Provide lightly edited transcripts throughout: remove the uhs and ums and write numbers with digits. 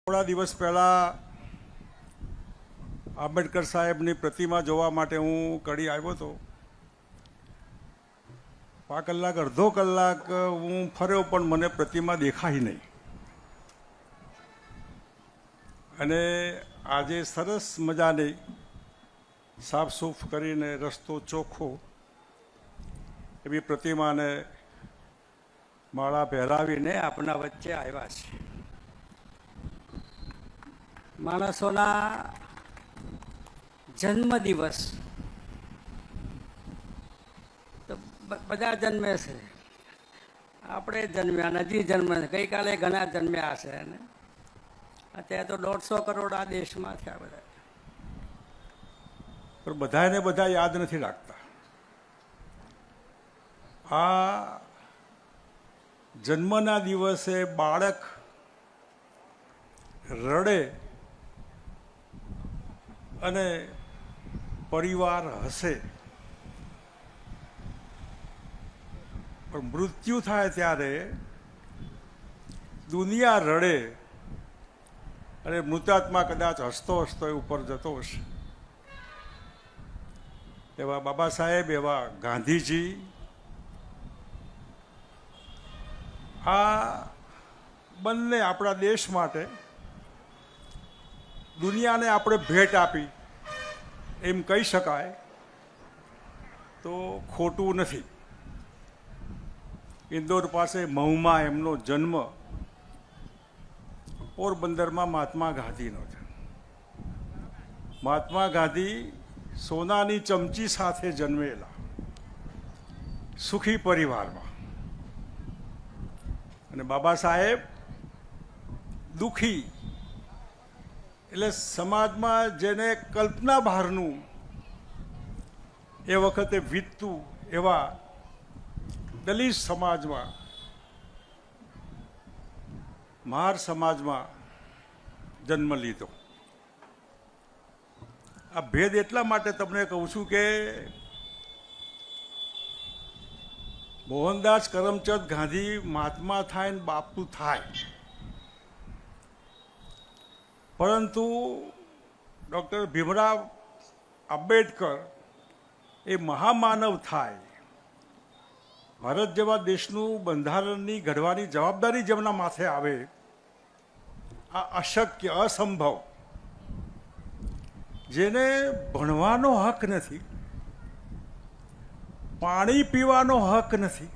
થોડા દિવસ પહેલાં આંબેડકર સાહેબની પ્રતિમા જોવા માટે હું કડી આવ્યો હતો. 5 કલાક અડધો કલાક હું ફર્યો પણ મને પ્રતિમા દેખાઈ નહીં. અને આજે સરસ મજાની સાફસૂફ કરીને રસ્તો ચોખ્ખો એવી પ્રતિમાને માળા પહેરાવીને આપણા વચ્ચે આવ્યા છે. માણસોના જન્મદિવસ તો બધા જન્મે છે. આપણે જન્મ્યા, નજી જન્મે, ગઈકાલે ઘણા જન્મ્યા હશે. અને અત્યારે તો 150 કરોડ આ દેશમાં થયા બધા. પણ બધાને બધા યાદ નથી રાખતા. આ જન્મના દિવસે બાળક રડે અને પરિવાર હસે, પણ મૃત્યુ થાય ત્યારે દુનિયા રડે અને મૃતાત્મા કદાચ હસતો હસતો ઉપર જતો હશે. એવા બાબા સાહેબ, એવા ગાંધીજી, આ બંને આપણા દેશ માટે દુનિયાને આપણે ભેટ આપી એમ કહી શકાય તો ખોટું નથી. ઇન્દોર પાસે મહુમાં એમનો જન્મ, પોરબંદરમાં મહાત્મા ગાંધીનો છે. મહાત્મા ગાંધી સોનાની ચમચી સાથે જન્મેલા, સુખી પરિવારમાં, અને બાબા સાહેબ દુઃખી, એટલે સમાજમાં જેને કલ્પના બહારનું એ વખતે વીતતું એવા દલિત સમાજમાં, મહાર સમાજમાં જન્મ લીધો. આ ભેદ એટલા માટે તમને કહું છું કે મોહનદાસ કરમચંદ ગાંધી મહાત્મા થાય ને બાપુ થાય, પરંતુ ડૉક્ટર ભીમરાવ આંબેડકર એ મહામાનવ થાય, ભારત જેવા દેશનું બંધારણની ઘડવાની જવાબદારી જેમના માથે આવે, આ અશક્ય, અસંભવ, જેને ભણવાનો હક નથી, પાણી પીવાનો હક નથી,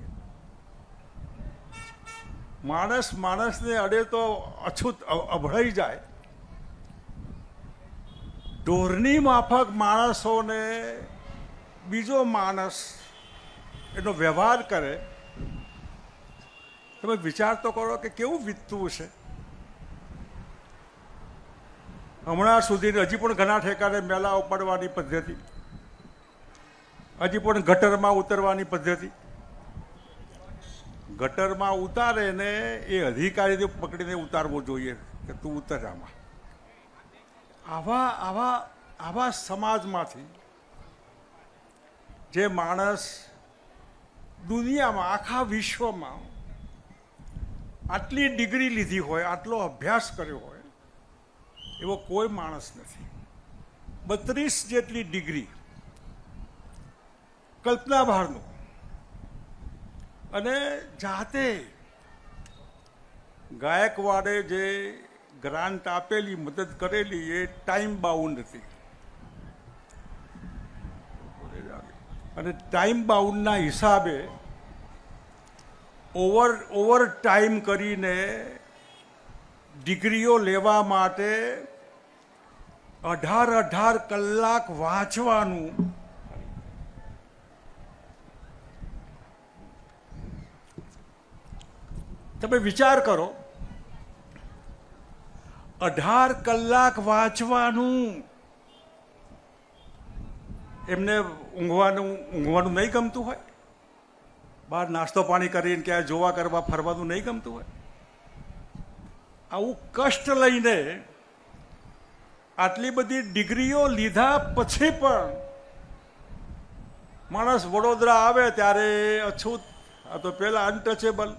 માણસને અડે તો અછૂત અભળાઈ જાય, ઢોરની માફક માણસોને બીજો માણસ એનો વ્યવહાર કરે. તમે વિચાર તો કરો કે કેવું વીતતું છે. હમણાં સુધી હજી પણ ઘણા ઠેકાણે મેલા ઉપાડવાની પદ્ધતિ, હજી પણ ગટરમાં ઉતરવાની પદ્ધતિ. ગટરમાં ઉતારે ને એ અધિકારીને પકડીને ઉતારવો જોઈએ કે તું ઉતર આમાં. આવા સમાજમાંથી જે માણસ દુનિયામાં, આખા વિશ્વમાં આટલી ડિગ્રી લીધી હોય, આટલો અભ્યાસ કર્યો હોય, એવો કોઈ માણસ નથી. 32 જેટલી ડિગ્રી, કલ્પના બહારનું, અને જાતે ગાયકવાડે જે ગ્રાન્ટ આપેલી, મદદ કરેલી, એ ટાઈમ બાઉન્ડ હતી. અને ટાઈમ બાઉન્ડના હિસાબે ઓવર ટાઈમ કરીને ડિગ્રીઓ લેવા માટે 18 કલાક વાંચવાનું. તમે વિચાર કરો, 18 કલાક વાંચવાનું. એમને ઊંઘવાનું નહીં ગમતું હોય, બહાર નાસ્તો પાણી કરીને ક્યાંય જોવા કરવા ફરવાનું નહીં ગમતું હોય, આવું કષ્ટ લઈને આટલી બધી ડિગ્રીઓ લીધા પછી પણ માણસ વડોદરા આવે ત્યારે અછૂત, આ તો પેલા અનટચેબલ,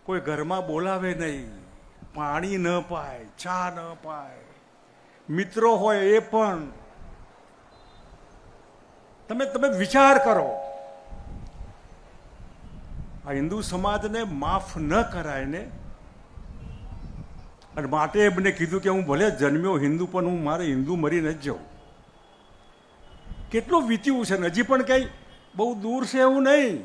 કોઈ ઘરમાં બોલાવે નહીં, પાણી ન પાય, ચા ન પાય, મિત્રો હોય એ પણ. તમે વિચાર કરો, આ હિન્દુ સમાજને માફ ન કરાય ને. અને માટે એમને કીધું કે હું ભલે જન્મ્યો હિન્દુ પણ હું મારે હિન્દુ મરી નથી જાઉં. કેટલું વીત્યું છે ને, હજી પણ કંઈ બહુ દૂર છે એવું નહીં.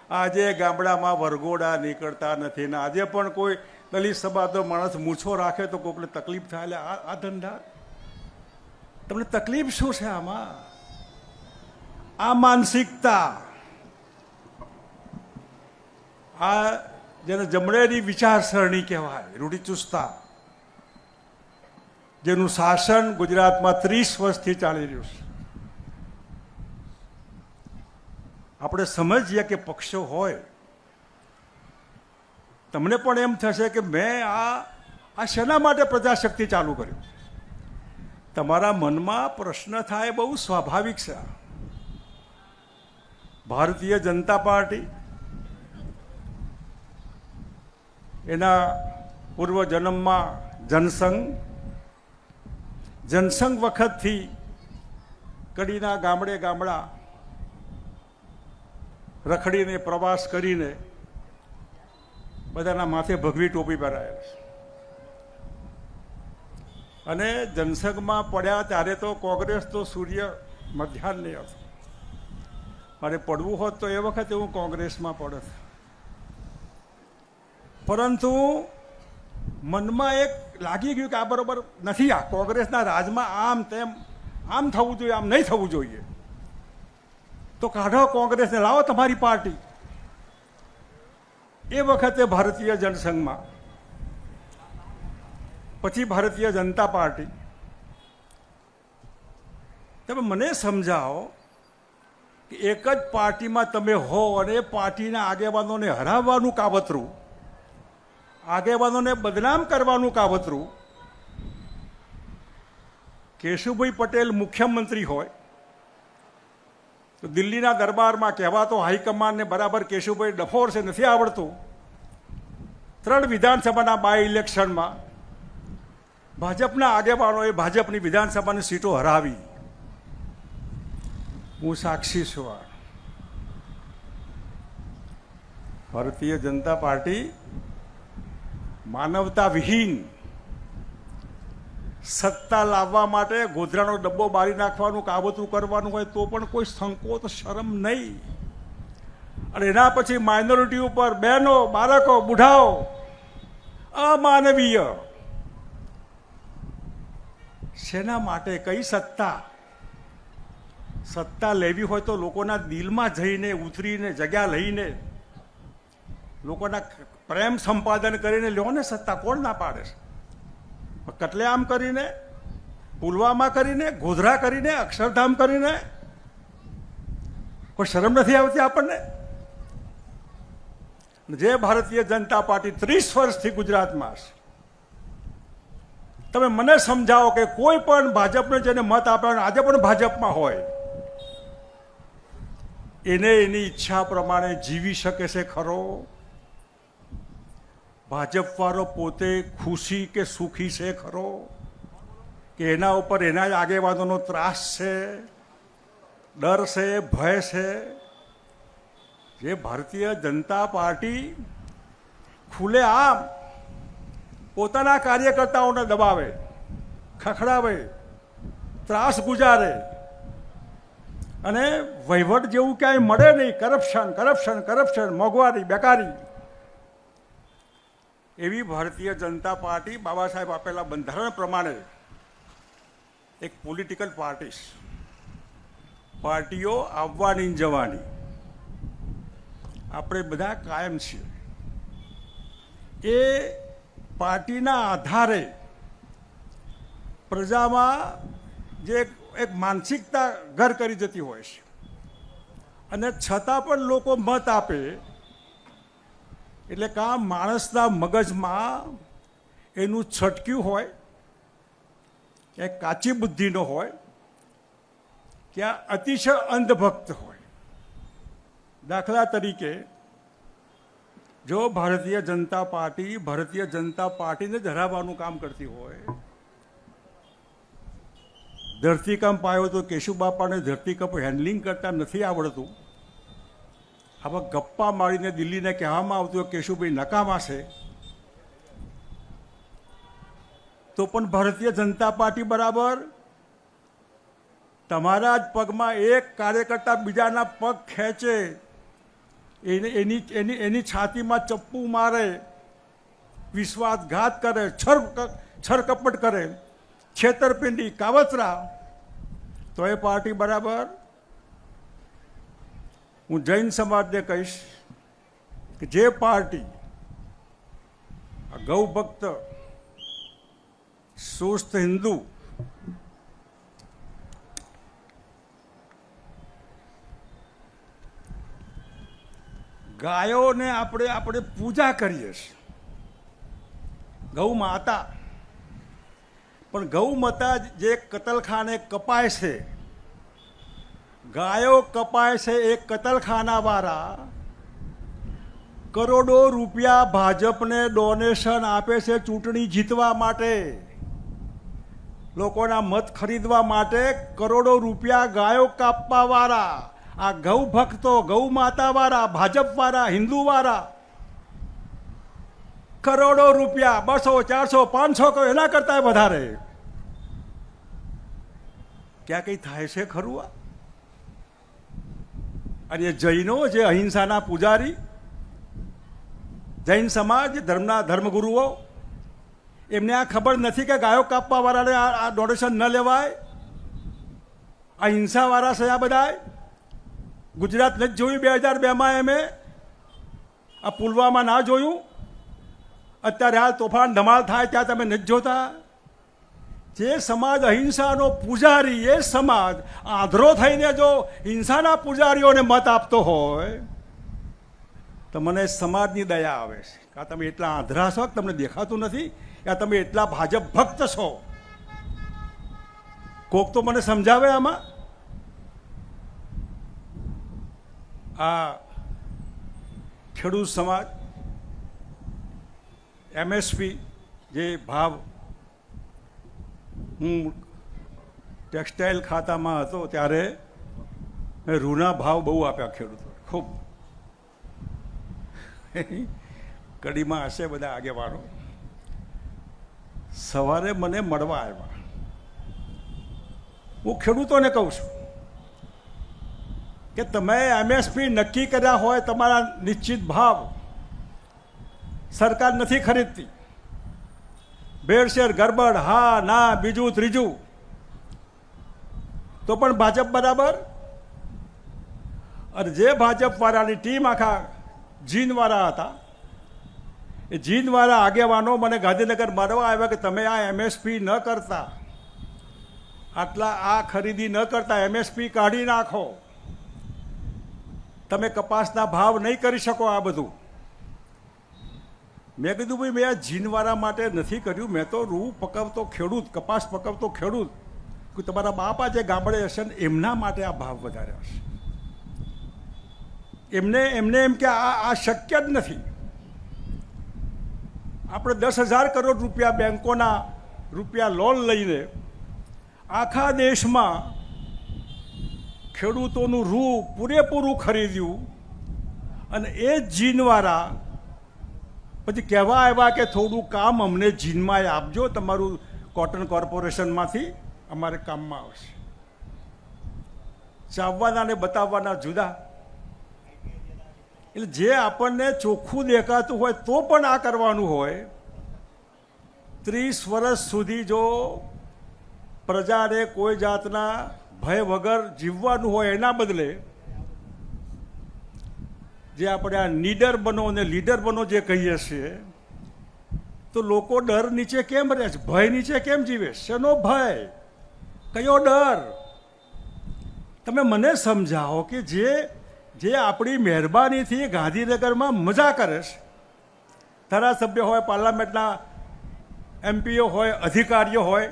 આજે ગામડામાં વરઘોડા નીકળતા નથી ને આજે પણ કોઈ દલિત સમાજનો માણસ મૂછો રાખે તો કોઈને તકલીફ થાય. એટલે આ ધંધા, તમને તકલીફ શું છે આમાં? આ માનસિકતા, આ જેને જમણેરી વિચારસરણી કહેવાય, રૂઢિચુસ્તતા, જેનું શાસન ગુજરાતમાં 30 વર્ષથી ચાલી રહ્યું છે. આપણે સમજીએ કે પક્ષો હોય, તમને પણ એમ થશે કે મેં આ શેના માટે પ્રજાશક્તિ ચાલુ કર્યું. તમારા મનમાં પ્રશ્ન થાય, બહુ સ્વાભાવિક છે. ભારતીય જનતા પાર્ટી એના પૂર્વ જન્મમાં જનસંઘ વખતથી કડીના ગામડા રખડીને પ્રવાસ કરીને બધાના માથે ભગવી ટોપી પહેરાયેલ છે. અને જનસંઘમાં પડ્યા ત્યારે તો કોંગ્રેસ તો સૂર્ય મધ્યાહ્ન હતો. મારે પડવું હોત તો એ વખતે હું કોંગ્રેસમાં પડત. પરંતુ મનમાં એક લાગી ગયું કે આ બરોબર નથી. આ કોંગ્રેસના રાજમાં આમ તેમ આમ થવું જોઈએ, આમ નહીં થવું જોઈએ. તો કાઢો કોંગ્રેસને, લાવો તમારી પાર્ટી. એ વખતે ભારતીય જનસંઘમાં, પછી ભારતીય જનતા પાર્ટી. તમે મને સમજાવો કે એક જ પાર્ટીમાં તમે હો અને એ પાર્ટીના આગેવાનોને હરાવવાનું કાવતરું, આગેવાનોને બદનામ કરવાનું કાવતરું. કેશુભાઈ પટેલ મુખ્યમંત્રી હોય તો દિલ્હીના દરબારમાં કહેવાતો હાઈકમાન્ડને બરાબર કેશુભાઈ ડફોર છે, નથી આવડતું. 3 વિધાનસભાના બાય ઇલેક્શનમાં ભાજપના આગેવાનોએ ભાજપની વિધાનસભાની સીટો હરાવી. હું સાક્ષી છું. ભારતીય જનતા પાર્ટી માનવતા વિહીન સત્તા લાવવા માટે ગોધરાનો ડબ્બો બારી નાખવાનું કાવતરું કરવાનું હોય તો પણ કોઈ સંકોચ શરમ નહીં. અને એના પછી માઇનોરિટી ઉપર બહેનો, બાળકો, બુઢાઓ, અમાનવીય. શેના માટે? કઈ સત્તા? સત્તા લેવી હોય તો લોકોના દિલમાં જઈને ઉતરીને જગ્યા લઈને લોકોના પ્રેમ સંપાદન કરીને લ્યો ને સત્તા. કોણ ના પાડે છે? કતલેઆમ કરીને, પુલવામા કરીને, ગોધરા કરીને, અક્ષરધામ કરીને કોઈ શરમ નથી આવતી આપણને? જે ભારતીય જનતા પાર્ટી 30 વર્ષથી ગુજરાતમાં છે, તમે મને સમજાવો કે કોઈ પણ ભાજપને જેને મત આપ્યા આજે પણ ભાજપમાં હોય એને એની ઈચ્છા પ્રમાણે જીવી શકે છે ખરો? ભાજપવાળો પોતે ખુશી કે સુખી છે ખરો? કે એના ઉપર એના જ આગેવાનોનો ત્રાસ છે, ડર છે, ભય છે? જે ભારતીય જનતા પાર્ટી ખુલ્લેઆમ પોતાના કાર્યકર્તાઓને દબાવે, ખખડાવે, ત્રાસ ગુજારે અને વહીવટ જેવું ક્યાંય મળે નહીં, કરપ્શન, મોંઘવારી, બેકારી. એવી ભારતીય જનતા પાર્ટી બાબા સાહેબ આપેલા બંધારણ પ્રમાણે એક પોલિટિકલ પાર્ટી. પાર્ટીઓ આવવાની જવાની, આપણે બધા કાયમ છીએ. એ પાર્ટીના આધારે પ્રજામાં જે એક માનસિકતા ઘર કરી જતી હોય છે અને છતાં પણ લોકો મત આપે. એટલે કે આ માણસના મગજમાં એનું છટક્યું હોય, કે કાચી બુદ્ધિનો હોય, કે અતિશય અંધભક્ત હોય. દાખલા તરીકે જો ભારતીય જનતા પાર્ટીને જ હરાવવાનું કામ કરતી હોય, ધરતીકંપ આવ્યો તો કેશુબાપાને ધરતીકંપ હેન્ડલિંગ કરતા નથી આવડતું, આવા ગપ્પા મારીને દિલ્હીને કહેવામાં આવતું કેશુભાઈ નકામા છે, તો પણ ભારતીય જનતા પાર્ટી બરાબર તમારા જ પગમાં એક કાર્યકર્તા બીજાના પગ ખેંચે, એની છાતીમાં ચપ્પુ મારે, વિશ્વાસઘાત કરે, છરકપટ કરે, છેતરપિંડી, કાવતરા, તો એ પાર્ટી બરાબર? હું જૈન સમાજને કહીશ કે જે પાર્ટી ગૌ ભક્ત, સુસ્ત હિન્દુ, ગાયોને આપણે પૂજા કરીએ છીએ, ગૌ માતા, પણ ગૌ માતા જે કતલખાને કપાય છે, ગાયો કપાય છે, એ કતલખાનાવાળા કરોડો રૂપિયા ભાજપને ડોનેશન આપે છે ચૂંટણી જીતવા માટે, લોકોના મત ખરીદવા માટે કરોડો રૂપિયા ગાયો કાપવાવાળા, આ ગૌ ભક્તો, ગૌ માતાવાળા, ભાજપવાળા, હિન્દુવાળા કરોડો રૂપિયા, 200, 400, 500 કહો એના કરતા વધારે. ક્યાં કંઈ થાય છે ખરું? અને એ જૈનો જે અહિંસાના પૂજારી, જૈન સમાજ, ધર્મગુરુઓ, એમને આ ખબર નથી કે ગાયો કાપવા વાળાને આ ડોનેશન ન લેવાય? આ હિંસાવાળા છે આ બધા. ગુજરાત નથી જોયું 2002માં એમે? આ પુલવામા ના જોયું? અત્યારે હાલ તોફાન ધમાલ થાય ત્યાં તમે નથી જોતા? જે સમાજ અહિંસાનો પૂજારી, એ સમાજ આંધળો થઈને જો હિંસાના પૂજારીઓને મત આપતો હોય તો મને સમાજની દયા આવે છે. કે તમે એટલા આંધળા છો કે તમને દેખાતું નથી? કે તમે એટલા ભાજપ ભક્ત છો? કોક તો મને સમજાવે આમાં. આ ખેડૂત સમાજ MSP જે ભાવ, હું ટેક્સટાઇલ ખાતામાં હતો ત્યારે રૂના ભાવ બહુ આપ્યા ખેડૂતો, ખૂબ. કડીમાં હશે બધા આગેવાનો. સવારે મને મળવા આવ્યા. હું ખેડૂતોને કહું છું કે તમે MSP નક્કી કર્યા હોય, તમારા નિશ્ચિત ભાવ સરકાર નથી ખરીદતી, ભેળસેળ, ગરબડ, હા ના, બીજું ત્રીજું, તો પણ ભાજપ બરાબર? અને જે ભાજપવાળાની ટીમ આખા જીનવાળા હતા, એ જીનવાળા આગેવાનો મને ગાંધીનગર મળવા આવ્યા કે તમે આ MSP ન કરતા, આટલા આ ખરીદી ન કરતા, MSP કાઢી નાખો, તમે કપાસના ભાવ નહીં કરી શકો આ બધું. મેં કીધું ભાઈ મેં આ જીનવાળા માટે નથી કર્યું, મેં તો રૂ પકવતો ખેડૂત, કપાસ પકવતો ખેડૂત, તમારા બાપા જે ગામડે હશે ને એમના માટે આ ભાવ વધારે હશે. એમને એમ કે આ શક્ય જ નથી. આપણે 10,000 કરોડ રૂપિયા બેંકોના રૂપિયા લોન લઈને આખા દેશમાં ખેડૂતોનું રૂ પૂરેપૂરું ખરીદ્યું, અને એ જ જીનવાળા પછી કહેવા આવ્યા કે થોડું કામ અમને જીનમાં આપજો, તમારું કોટન કોર્પોરેશનમાંથી અમારે કામમાં આવશે. ચાવવાના ને બતાવવાના જુદા. એટલે જે આપણને ચોખ્ખું દેખાતું હોય તો પણ આ કરવાનું હોય. 30 વર્ષ સુધી જો પ્રજાને કોઈ જાતના ભય વગર જીવવાનું હોય, એના બદલે જે આપણે આ નીડર બનો અને લીડર બનો જે કહીએ છીએ, તો લોકો ડર નીચે કેમ રહે છે? ભય નીચે કેમ જીવે? શેનો ભય? કયો ડર? તમે મને સમજાવો કે જે આપણી મહેરબાનીથી ગાંધીનગરમાં મજા કરે છે, ધારાસભ્ય હોય, પાર્લામેન્ટના MPઓ હોય, અધિકારીઓ હોય,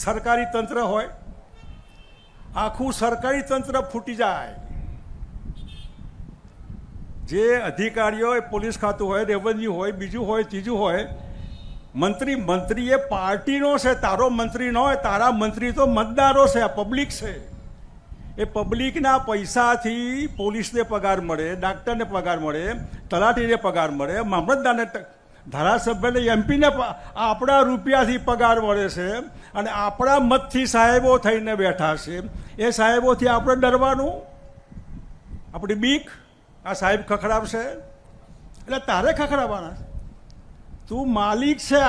સરકારી તંત્ર હોય, આખું સરકારી તંત્ર ફૂટી જાય. જે અધિકારીઓ પોલીસ ખાતું હોય, રેવન્યુ હોય, બીજું હોય, ત્રીજું હોય, મંત્રી એ પાર્ટીનો છે, તારો મંત્રી ન હોય. તારા મંત્રી તો મતદારો છે, આ પબ્લિક છે. એ પબ્લિકના પૈસાથી પોલીસને પગાર મળે, ડાક્ટરને પગાર મળે, તલાટીને પગાર મળે, મામલતદારને, ધારાસભ્યને, એમપીને આપણા રૂપિયાથી પગાર મળે છે. અને આપણા મતથી સાહેબો થઈને બેઠા છે. એ સાહેબોથી આપણે ડરવાનું? આપણી બીક આ સાહેબ ખખડાવશે એટલે તારે ખખડાવવાના. તું માલિક છે.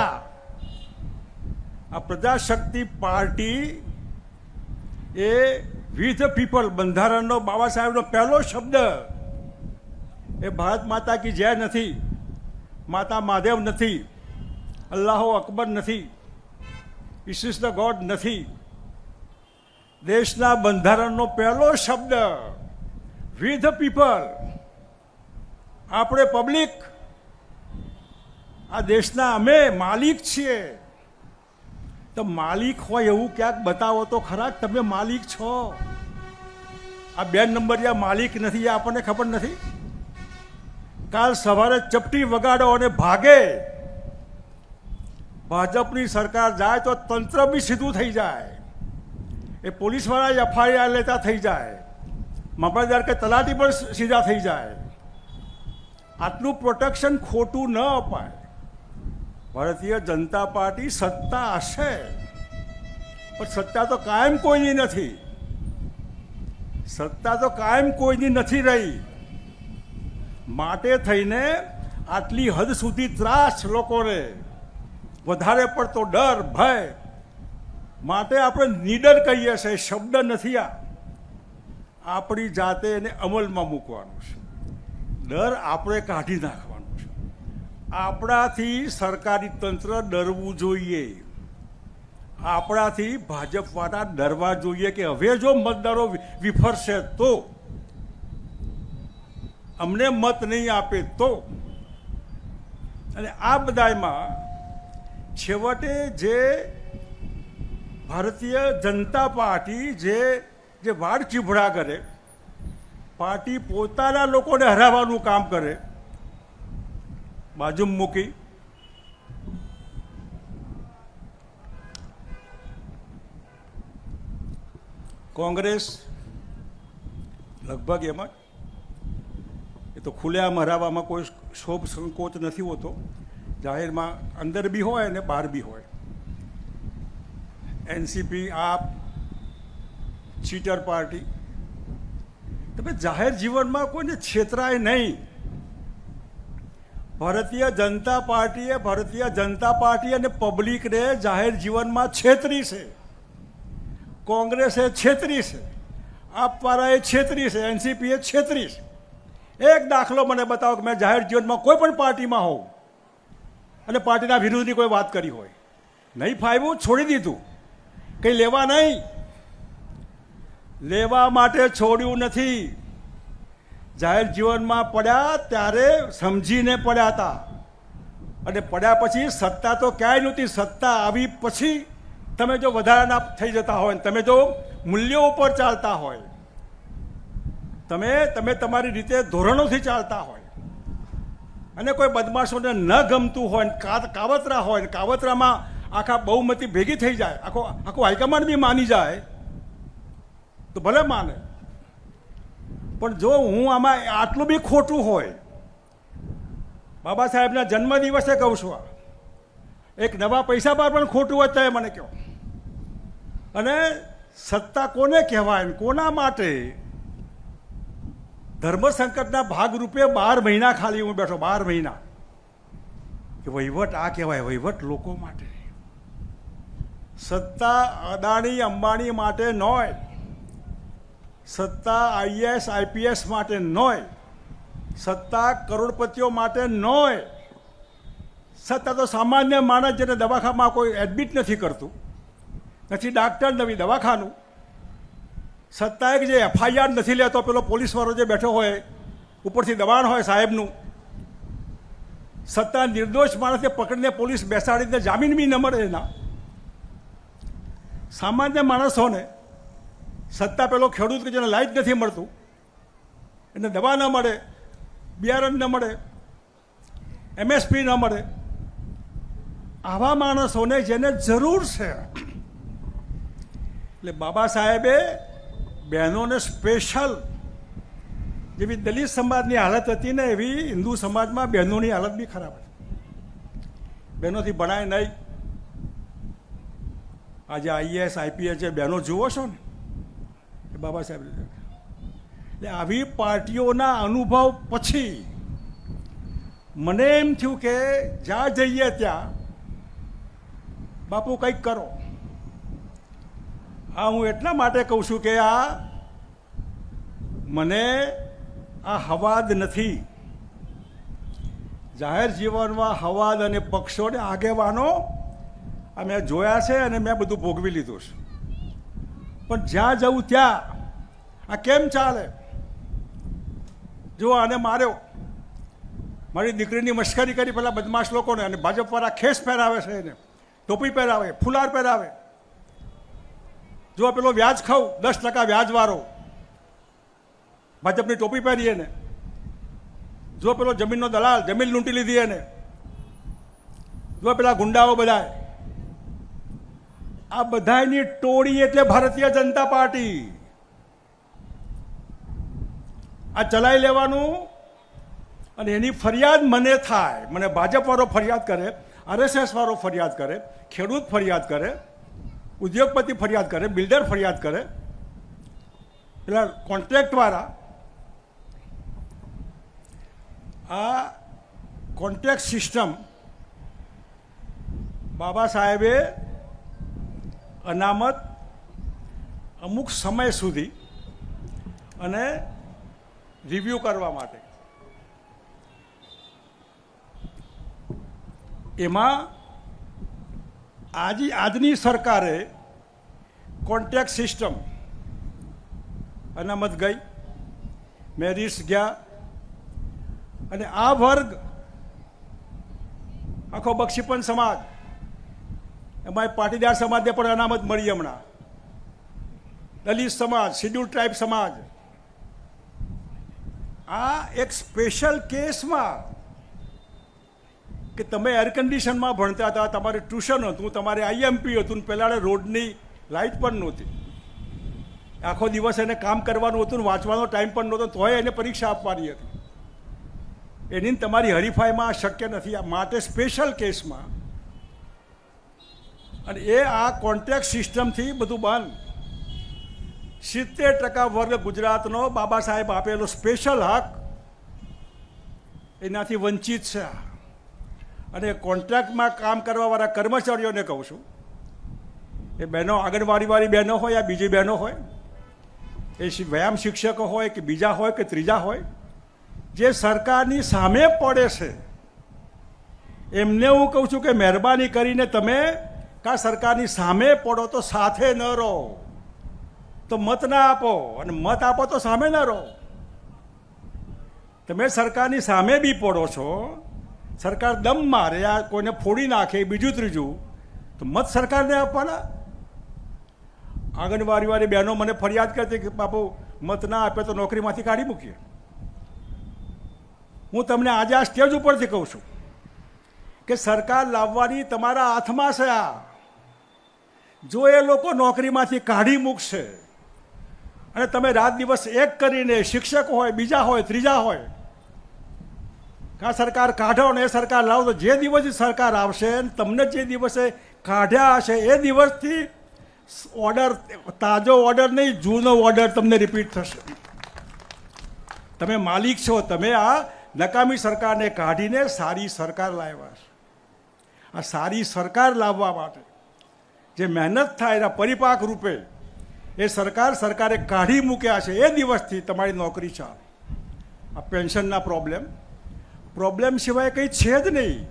આ પ્રજાશક્તિ પાર્ટી એ વી ધ પીપલ, બંધારણનો બાબા સાહેબનો પહેલો શબ્દ એ ભારત માતા કી જય નથી, માતા મહાદેવ નથી, અલ્લાહો અકબર નથી, ઇસ ધ ગોડ નથી. દેશના બંધારણનો પહેલો શબ્દ વી ધ પીપલ, આપણે પબ્લિક, આ દેશના અમે માલિક છીએ. તો માલિક હોય એવું ક્યાંક બતાવો તો ખરા તમે માલિક છો. આ 2 નંબરિયા માલિક નથી, એ આપણને ખબર નથી. કાલ સવારે ચપટી વગાડો અને ભાગે, ભાજપની સરકાર જાય તો તંત્ર બી સીધું થઈ જાય. એ પોલીસવાળા એફઆઈઆર લેતા થઈ જાય, મામલતદાર કે તલાટી પણ સીધા થઈ જાય. આટલું પ્રોટેક્શન ખોટું ન અપાય. ભારતીય જનતા પાર્ટી સત્તા હશે, પણ સત્તા તો કાયમ કોઈની નથી. સત્તા તો કાયમ કોઈની નથી રહી. માટે થઈને આટલી હદ સુધી ત્રાસ લોકોને, વધારે પડતો ડર, ભય. માટે આપણે નીડર કહીએ છીએ, શબ્દ નથી. આ આપણી જાતે એને અમલમાં મૂકવાનું છે. ડર આપણે કાઢી નાખવાનું છે. આપણાથી સરકારી તંત્ર ડરવું જોઈએ. આપણાથી ભાજપવાળા ડરવા જોઈએ કે હવે જો મતદારો વિફરશે તો, અમને મત નહીં આપે તો. અને આ બધામાં છેવટે જે ભારતીય જનતા પાર્ટી જે વાડ ચીભડા કરે, પાર્ટી પોતાના લોકોને હરાવવાનું કામ કરે, બાજુમાં મૂકી કોંગ્રેસ લગભગ એમાં એ તો ખુલ્લેઆમ હરાવવામાં કોઈ શોભ સંકોચ નથી હોતો. જાહેરમાં અંદર બી હોય અને બહાર બી હોય. એનસીપી, આપ, ચીટર પાર્ટી. તમે જાહેર જીવનમાં કોઈને છેતરાય નહીં. ભારતીય જનતા પાર્ટી અને પબ્લિકને જાહેર જીવનમાં છેતરી છે. કોંગ્રેસે છેતરી છે, આપવાળાએ છેતરી છે, એનસીપીએ છેતરી છે. એક દાખલો મને બતાવો કે મેં જાહેર જીવનમાં કોઈ પણ પાર્ટીમાં હોઉં અને પાર્ટીના વિરુદ્ધની કોઈ વાત કરી હોય. નહીં ફાવ્યું, છોડી દીધું. કંઈ લેવા નહીં, લેવા માટે છોડ્યું નથી. જાહેર જીવનમાં પડ્યા ત્યારે સમજીને પડ્યા હતા, અને પડ્યા પછી સત્તા તો ક્યાંય નહોતી. સત્તા આવી પછી તમે જો વધારાના થઈ જતા હોય, તમે જો મૂલ્યો ઉપર ચાલતા હોય, તમે તમારી રીતે ધોરણોથી ચાલતા હોય, અને કોઈ બદમાશોને ન ગમતું હોય, કાવતરા હોય, કાવતરામાં આખા બહુમતી ભેગી થઈ જાય, આખું હાઈકમાન્ડ બી માની જાય તો ભલે માને. પણ જો હું આમાં આટલું બી ખોટું હોય, બાબા સાહેબના જન્મદિવસે કહું છું, એક નવા પૈસા પર પણ ખોટું હોય તો મને કહો. અને સત્તા કોને કહેવાય, કોના માટે? ધર્મ સંકટના ભાગરૂપે 12 મહિના ખાલી હું બેઠો, 12 મહિના કે વહીવટ આ કહેવાય. વહીવટ લોકો માટે. સત્તા અદાણી અંબાણી માટે ન હોય, સત્તા આઈએએસ આઈપીએસ માટે ન હોય, સત્તા કરોડપતિઓ માટે ન હોય. સત્તા તો સામાન્ય માણસ જેને દવાખાનામાં કોઈ એડમિટ નથી કરતું, નથી ડાક્ટર, નવી દવાખાનું. સત્તા એક જે એફઆઈઆર નથી લેતો, પેલો પોલીસવાળો જે બેઠો હોય, ઉપરથી દબાણ હોય સાહેબનું. સત્તા નિર્દોષ માણસને પકડીને પોલીસ બેસાડીને જામીન બી ન મળે એના. સામાન્ય માણસોને સત્તા પેલો ખેડૂત કે જેને લાઈટ નથી મળતું, એને દવા ન મળે, બિયારણ ન મળે, MSP ન મળે. આવા માણસોને જેને જરૂર છે, એટલે બાબા સાહેબે બહેનોને સ્પેશિયલ, જેવી દલિત સમાજની હાલત હતી ને એવી હિન્દુ સમાજમાં બહેનોની હાલત બી ખરાબ હતી. બહેનોથી ભણાય નહીં. આજે IAS IPS જે બહેનો જુઓ છો ને એ બાબા સાહેબ, એટલે આવી પાર્ટીઓના અનુભવ પછી મને એમ થયું કે જ્યાં જઈએ ત્યાં બાપુ કંઈક કરો. આ હું એટલા માટે કહું છું કે આ મને આ હવાદ નથી. જાહેર જીવનમાં હવાદ અને પક્ષોને આગેવાનો આ મેં જોયા છે અને મેં બધું ભોગવી લીધું છે. પણ જ્યાં જવું ત્યાં આ કેમ ચાલે? જો આને માર્યો, મારી દીકરીની મશ્કરી કરી પેલા બદમાશ લોકોને, અને ભાજપવાળા ખેસ પહેરાવે છે, એને ટોપી પહેરાવે, ફુલાર પહેરાવે. જો પેલો વ્યાજ ખાવ 10% વ્યાજવાળો, ભાજપની ટોપી પહેરી એને. જો પેલો જમીનનો દલાલ, જમીન લૂંટી લીધી એને. જો પેલા ગુંડાઓ બધા, આ બધાની ટોળી એટલે ભારતીય જનતા પાર્ટી. આ ચલાવી લેવાનું. અને એની ફરિયાદ મને થાય, મને ભાજપવાળો ફરિયાદ કરે, RSS વાળો ફરિયાદ કરે, ખેડૂત ફરિયાદ કરે, ઉદ્યોગપતિ ફરિયાદ કરે, બિલ્ડર ફરિયાદ કરે, પેલા કોન્ટ્રાક્ટવાળા. આ કોન્ટ્રાક્ટ સિસ્ટમ બાબા સાહેબે અનામત અમુક સમય સુધી અને રિવ્યૂ કરવા માટે, એમાં આજની સરકારે કોન્ટ્રાક્ટ સિસ્ટમ અનામત ગઈ, મેરિટ્સ ગયા, અને આ વર્ગ આખો બક્ષીપંચ સમાજ, એમાં પાટીદાર સમાજને પણ અનામત મળી. હમણાં દલિત સમાજ, શિડ્યુલ ટ્રાઇબ સમાજ, આ એક સ્પેશિયલ કેસમાં કે તમે એર કન્ડિશનમાં ભણતા હતા, તમારે ટ્યુશન હતું, તમારે IMP હતું, પહેલાં રોડની લાઇટ પણ નહોતી, આખો દિવસ એને કામ કરવાનું હતું, વાંચવાનો ટાઈમ પણ નહોતો, તોય એને પરીક્ષા આપવાની હતી. એની તમારી હરીફાઈમાં શક્ય નથી. આ માટે સ્પેશિયલ કેસમાં, અને એ આ કોન્ટ્રાક્ટ સિસ્ટમથી બધું બંધ. 70% વર્ગ ગુજરાતનો બાબા સાહેબ આપેલો સ્પેશિયલ હક એનાથી વંચિત છે. અને કોન્ટ્રાક્ટમાં કામ કરવાવાળા કર્મચારીઓને કહું છું, એ બહેનો આંગણવાડીવાળી બહેનો હોય યા બીજી બહેનો હોય, એ વ્યાયામ શિક્ષકો હોય કે બીજા હોય કે ત્રીજા હોય, જે સરકારની સામે પડે છે, એમને હું કહું છું કે મહેરબાની કરીને તમે કા સરકારની સામે પડો તો સાથે ન રહો, તો મત ના આપો, અને મત આપો તો સામે ન રહો. તમે સરકારની સામે બી પડો છો, સરકાર દમ મારે, આ કોઈને ફોડી નાખે, બીજું ત્રીજું, તો મત સરકારને આપવાના. આંગણવાડીવાળી બહેનો મને ફરિયાદ કરતી કે બાપુ મત ના આપે તો નોકરીમાંથી કાઢી મૂકીએ. હું તમને આજે આ સ્ટેજ ઉપરથી કહું છું કે સરકાર લાવવાની તમારા હાથમાં છે. આ જો એ લોકો નોકરીમાંથી કાઢી મૂકશે અને તમે રાત દિવસ એક કરીને, શિક્ષક હોય, બીજા હોય, ત્રીજા હોય, કા સરકાર કાઢો ને એ સરકાર લાવો, તો જે દિવસથી સરકાર આવશે, તમને જે દિવસે કાઢ્યા હશે એ દિવસથી ઓર્ડર, તાજો ઓર્ડર નહીં, જૂનો ઓર્ડર તમને રિપીટ થશે. તમે માલિક છો. તમે આ નકામી સરકારને કાઢીને સારી સરકાર લાવ્યા છે. આ સારી સરકાર લાવવા માટે જે મહેનત થાય એના પરિપાક રૂપે એ સરકારે કાઢી મૂક્યા છે, એ દિવસથી તમારી નોકરી ચાલે. આ પેન્શનના પ્રોબ્લેમ સિવાય કંઈ છે જ નહીં.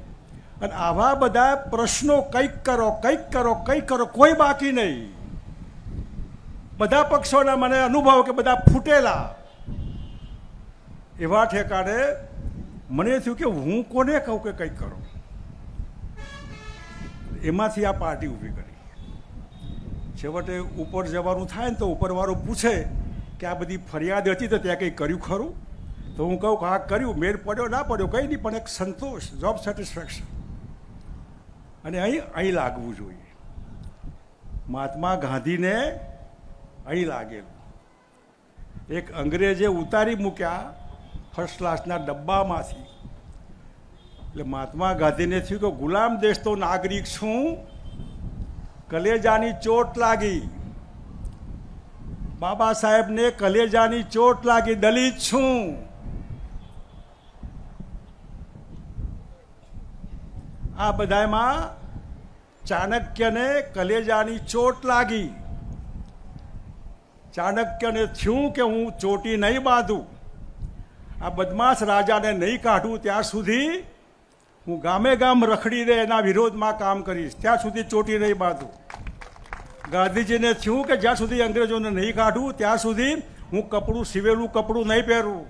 અને આવા બધા પ્રશ્નો કંઈક કરો, કંઈક કરો, કંઈક કરો, કોઈ બાકી નહીં. બધા પક્ષોના મને અનુભવ કે બધા ફૂટેલા. એવા ઠેકાણે મને થયું કે હું કોને કહું કે કંઈક કરો. એમાંથી આ પાર્ટી ઊભી કરી. છેવટે ઉપર જવાનું થાય ને તો ઉપરવાળો પૂછે કે આ બધી ફરિયાદ હતી તો ત્યાં કંઈ કર્યું ખરું? તો તો હું કહું કે હા કર્યું, મેળ પડ્યો ના પડ્યો કંઈ નહીં, પણ એક સંતોષ, જોબ સેટિસ્ફેક્શન, અને અહીં લાગવું જોઈએ. મહાત્મા ગાંધીને અહીં લાગેલું. એક અંગ્રેજે ઉતારી મૂક્યા ફર્સ્ટ ક્લાસના ડબ્બામાંથી, એટલે મહાત્મા ગાંધીને થયું કે ગુલામ દેશ તો નાગરિક છું, કલેજાની ચોટ લાગી. બાબા સાહેબને કલેજાની ચોટ લાગી, દલિત છું. આ બધામાં ચાણક્યને કલેજાની ચોટ લાગી. ચાણક્યને થયું કે હું ચોટી નહીં બાંધું, આ બદમાશ રાજાને નહીં કાઢું ત્યાં સુધી હું ગામે ગામ રખડીને એના વિરોધમાં કામ કરીશ, ત્યાં સુધી ચોટી નહીં બાંધું. ગાંધીજીને થયું કે જ્યાં સુધી અંગ્રેજોને નહીં કાઢું ત્યાં સુધી હું કપડું, સીવેલું કપડું નહીં પહેરું,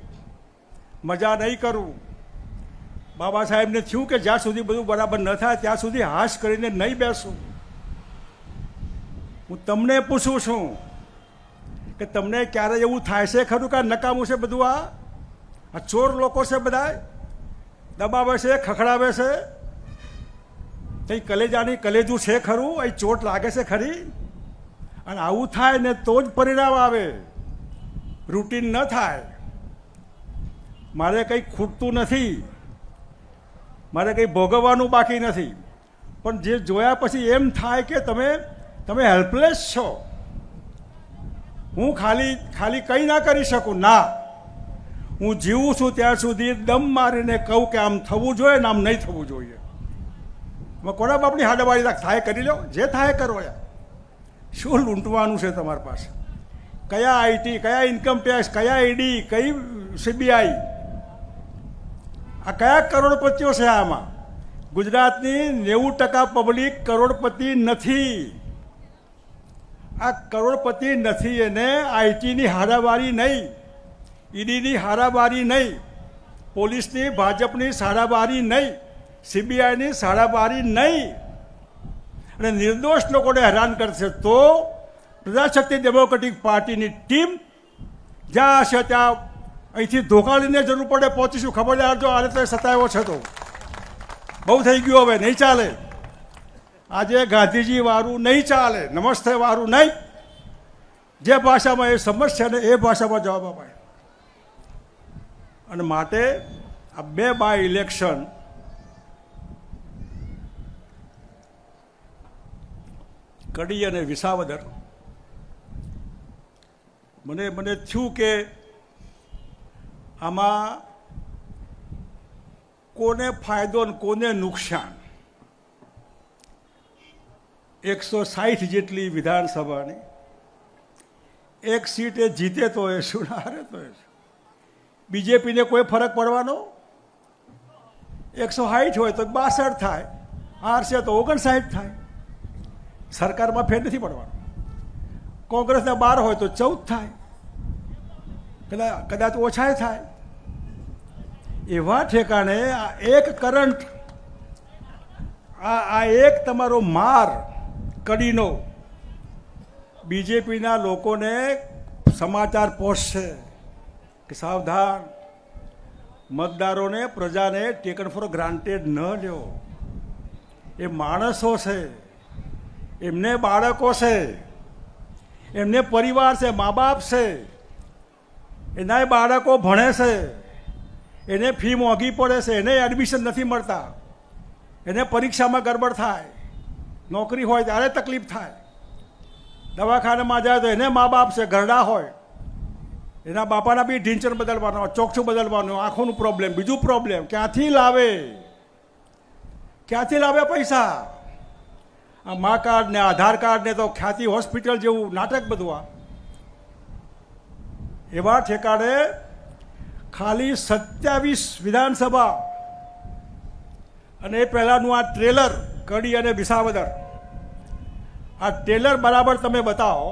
મજા નહીં કરું. બાબા સાહેબને થયું કે જ્યાં સુધી બધું બરાબર ન થાય ત્યાં સુધી હાશ કરીને નહીં બેસું. હું તમને પૂછું છું કે તમને ક્યારે એવું થાય છે ખરું કે નકામું છે બધું? આ ચોર લોકો છે, બધા દબાવે છે, ખખડાવે છે, કંઈ કલેજું છે ખરું? અહીં ચોટ લાગે છે ખરી? અને આવું થાય ને તો જ પરિણામ આવે, રૂટીન ન થાય. મારે કંઈ ખૂટતું નથી, મારે કંઈ ભોગવવાનું બાકી નથી, પણ જે જોયા પછી એમ થાય કે તમે હેલ્પલેસ છો. હું ખાલી કંઈ ના કરી શકું. ના, હું જીવું છું ત્યાં સુધી દમ મારીને કહું કે આમ થવું જોઈએ ને આમ નહીં થવું જોઈએ. કોના બાપની હાડાવાળી થાય કરી લો, જે થાય કરો. યાર શું લૂંટવાનું છે તમારી પાસે? કયા આઈટી, કયા ઇન્કમ ટેક્સ, કયા ઈડી, કઈ સીબીઆઈ, આ કયા કરોડપતિઓ છે? આમાં ગુજરાતની 90% પબ્લિક કરોડપતિ નથી. આ કરોડપતિ નથી એને આઈટીની હારાબારી નહીં, ઈડીની હારાબારી નહીં, પોલીસની ભાજપની સારાબારી નહીં, સીબીઆઈની સારાબારી નહીં, અને નિર્દોષ લોકોને હેરાન કરશે. તો પ્રજાશક્તિ ડેમોક્રેટિક પાર્ટીની ટીમ જ્યાં હશે ત્યાં અહીંથી ધોકાડીને જરૂર પડે પહોંચીશું. ખબરદાર જો આ રીતે સતાવ્યો છે તો બહુ થઈ ગયું, હવે નહીં ચાલે. આજે ગાંધીજી વાળું નહીં ચાલે, નમસ્તે વાળું નહીં. જે ભાષામાં એ સમસ્યા ને એ ભાષામાં જવાબ અપાય. અને માટે આ 2 બાય ઇલેક્શન કડી અને વિસાવદર, મને થયું કે આમાં કોને ફાયદો ને કોને નુકસાન. 160 જેટલી વિધાનસભાની, એક સીટ એ જીતે તો એ શું, હારે તો એ શું. બીજેપીને કોઈ ફરક પડવાનો? 160 હોય તો 62 થાય, હારશે તો 59 થાય, સરકારમાં ફેર નથી પડવાનો. કોંગ્રેસના 12 હોય તો 14 થાય, કદાચ ઓછાય થાય. એવા ઠેકાણે આ એક કરંટ, આ એક તમારો માર કડીનો બીજેપીના લોકોને સમાચાર પહોંચશે કે સાવધાન, મતદારોને, પ્રજાને ટેકન ફોર ગ્રાન્ટેડ ન લ્યો. એ માણસો છે, એમને બાળકો છે, એમને પરિવાર છે, મા બાપ છે, એના બાળકો ભણે છે, એને ફી મોંઘી પડે છે, એને એડમિશન નથી મળતા, એને પરીક્ષામાં ગડબડ થાય, નોકરી હોય ત્યારે તકલીફ થાય, દવાખાનામાં જાય તો એને મા બાપ છે, ઘરડા હોય, એના બાપાના બી ઢીંચણ બદલવાનો, ચોકઠું બદલવાનું, આંખોનું પ્રોબ્લેમ, બીજું પ્રોબ્લેમ. ક્યાંથી લાવે પૈસા? આ મા કાર્ડ ને આધાર કાર્ડ ને તો ખ્યાતિ હોસ્પિટલ જેવું નાટક બધું. આ એવા ઠેકાણે ખાલી 27 વિધાનસભા અને એ પહેલાંનું આ ટ્રેલર કડી અને વિસાવદર, આ ટ્રેલર બરાબર તમે બતાવો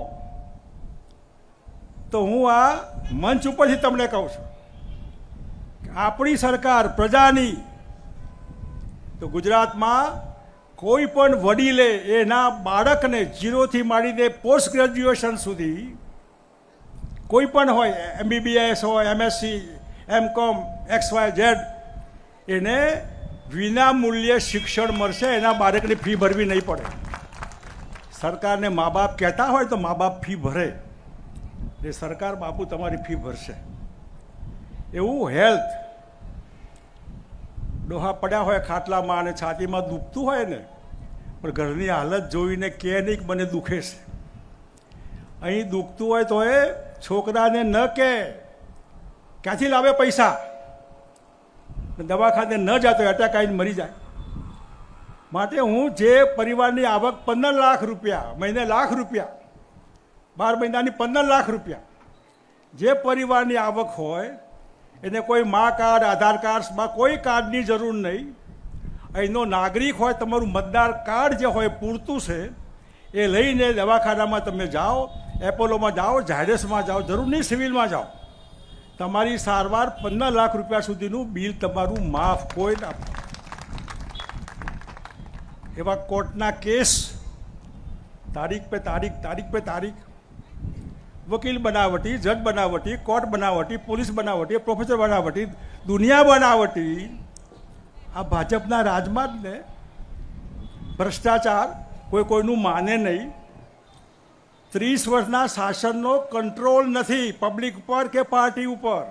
તો હું આ મંચ ઉપરથી તમને કહું છું કે આપણી સરકાર પ્રજાની, તો ગુજરાતમાં કોઈ પણ વડીલે એના બાળકને 0થી માંડીને પોસ્ટ ગ્રેજ્યુએશન સુધી કોઈ પણ હોય, MBBS હોય, MSc, MCOM XYZ એને વિના મૂલ્યે શિક્ષણ મળશે, એના બાળકની ફી ભરવી નહીં પડે. સરકારને મા બાપ કહેતા હોય તો મા બાપ ફી ભરે, એ સરકાર બાપુ તમારી ફી ભરશે. એવું હેલ્થ, ડોહા પડ્યા હોય ખાટલામાં અને છાતીમાં દુખતું હોય ને, પણ ઘરની હાલત જોઈને કે નહીં મને દુખે છે. અહીં દુખતું હોય તો એ છોકરાને ન કે ક્યાંથી લાવે પૈસા, દવાખાને ન જતો એટેક આવીને મરી જાય. માટે હું જે પરિવારની આવક 15 લાખ રૂપિયા, મહિને લાખ રૂપિયા, 12 મહિનાની 15 લાખ રૂપિયા, જે પરિવારની આવક હોય એને કોઈ મા કાર્ડ, આધાર કાર્ડમાં કોઈ કાર્ડની જરૂર નહીં. અહીંનો નાગરિક હોય, તમારું મતદાર કાર્ડ જે હોય પૂરતું છે, એ લઈને દવાખાનામાં તમે જાઓ, એપોલોમાં જાઓ, ઝાયડસમાં જાઓ, જરૂર નહીં સિવિલમાં જાઓ, તમારી સારવાર 15 લાખ રૂપિયા સુધીનું બિલ તમારું માફ. કોઈ ના એવા કોર્ટના કેસ તારીખ પે તારીખ, વકીલ બનાવટી, જજ બનાવટી, કોર્ટ બનાવટી, પોલીસ બનાવટી, પ્રોફેસર બનાવટી, દુનિયા બનાવટી. આ ભાજપના રાજમાં જ ને ભ્રષ્ટાચાર, કોઈ કોઈનું માને નહીં. 30 વર્ષના શાસનનો કંટ્રોલ નથી પબ્લિક ઉપર કે પાર્ટી ઉપર,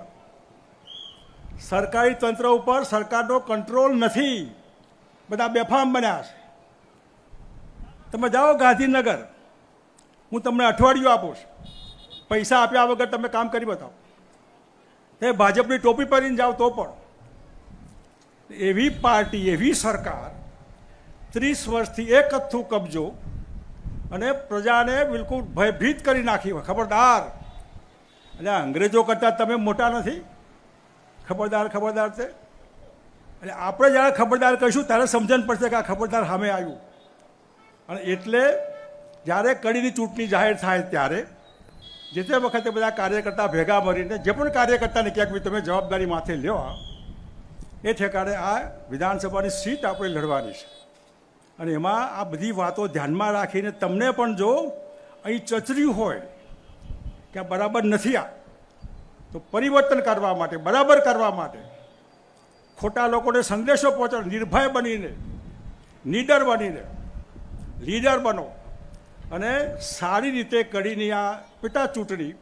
સરકારી તંત્ર ઉપર સરકારનો કંટ્રોલ નથી. બધા બેફામ બન્યા છે. તમે જાઓ ગાંધીનગર, હું તમને અઠવાડિયું આપું છું, પૈસા આપ્યા વગર તમે કામ કરી બતાવો. તે ભાજપની ટોપી પહેરીને જાઓ તો પણ. એવી પાર્ટી, એવી સરકાર, 30 વર્ષથી એક કથ્થું કબજો અને પ્રજાને બિલકુલ ભયભીત કરી નાખી હોય. ખબરદાર, એટલે અંગ્રેજો કરતાં તમે મોટા નથી. ખબરદાર છે. એટલે આપણે જ્યારે ખબરદાર કહીશું ત્યારે સમજણ પડશે કે આ ખબરદાર સામે આવ્યું. અને એટલે જ્યારે કડીની ચૂંટણી જાહેર થાય ત્યારે જે તે વખતે બધા કાર્યકર્તા ભેગા મળીને, જે પણ કાર્યકર્તાને ક્યાંક બી તમે જવાબદારી માથે લ્યો, એ ઠેકાણે આ વિધાનસભાની સીટ આપણે લડવાની છે. અને એમાં આ બધી વાતો ધ્યાનમાં રાખીને તમને પણ જો અહીં ચચર્યું હોય કે આ બરાબર નથી, આ તો પરિવર્તન કરવા માટે, બરાબર કરવા માટે, ખોટા લોકોને સંદેશો પહોંચાડો, નિર્ભય બનીને, નીડર બનીને લીડર બનો અને સારી રીતે કડીની આ પેટા ચૂંટણી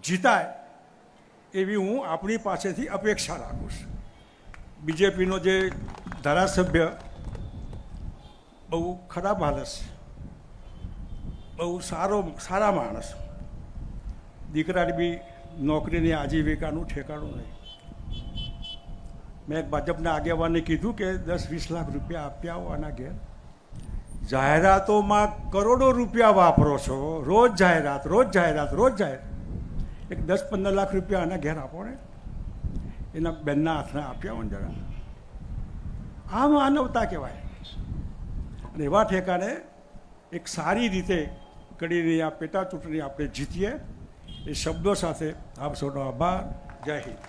જીતાય એવી હું આપણી પાસેથી અપેક્ષા રાખું છું. બીજેપીનો જે ધારાસભ્ય બહુ ખરાબ માણસ, બહુ સારા માણસ, દીકરાની બી નોકરીની આજીવિકાનું ઠેકાણું નહીં. મેં એક ભાજપના આગેવાનને કીધું કે 10-20 લાખ રૂપિયા આપ્યા આવો આના ઘેર. જાહેરાતોમાં કરોડો રૂપિયા વાપરો છો, રોજ જાહેરાત. એક 10-15 લાખ રૂપિયા આના ઘેર આપો ને, એના બેનના હાથના આપ્યા હોય જરા. આ માનવતા કહેવાય. અને એવા ઠેકાને એક સારી રીતે કડીની આ પેટા ચૂંટણી આપણે જીતીએ એ શબ્દો સાથે આપ સૌનો આભાર. જય હિન્દ.